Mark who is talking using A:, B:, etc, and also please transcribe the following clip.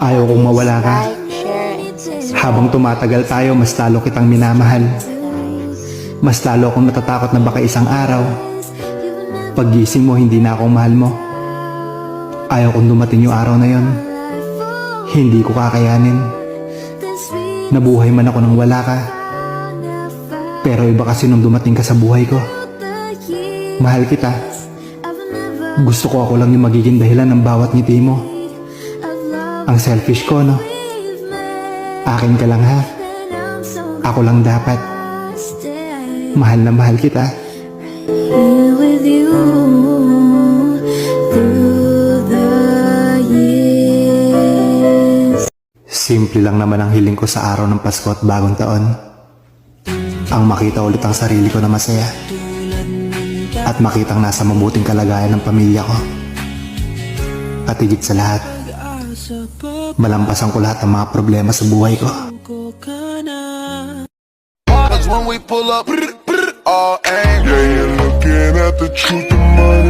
A: Ayaw kong mawala ka. Habang tumatagal tayo, mas lalo kitang minamahal. Mas lalo akong natatakot na baka isang araw, paggising mo, hindi na akong mahal mo. Ayaw kong dumating yung araw na yon. Hindi ko kakayanin. Nabuhay man ako nang wala ka. Pero iba kasi nung dumating ka sa buhay ko. Mahal kita. Gusto ko ako lang yung magiging dahilan ng bawat ngiti mo. Ang selfish ko, no? Akin ka lang, ha? Ako lang dapat. Mahal na mahal kita.
B: With you through the years.
A: Simple lang naman ang hiling ko sa araw ng Pasko at bagong taon. Ang makita ulit ang sarili ko na masaya. At makitang nasa mabuting kalagayan ng pamilya ko. At higit sa lahat, malampasan ko lahat ng mga problema sa buhay ko.
C: When we pull up, all aim. Yeah, you're looking at the truth in my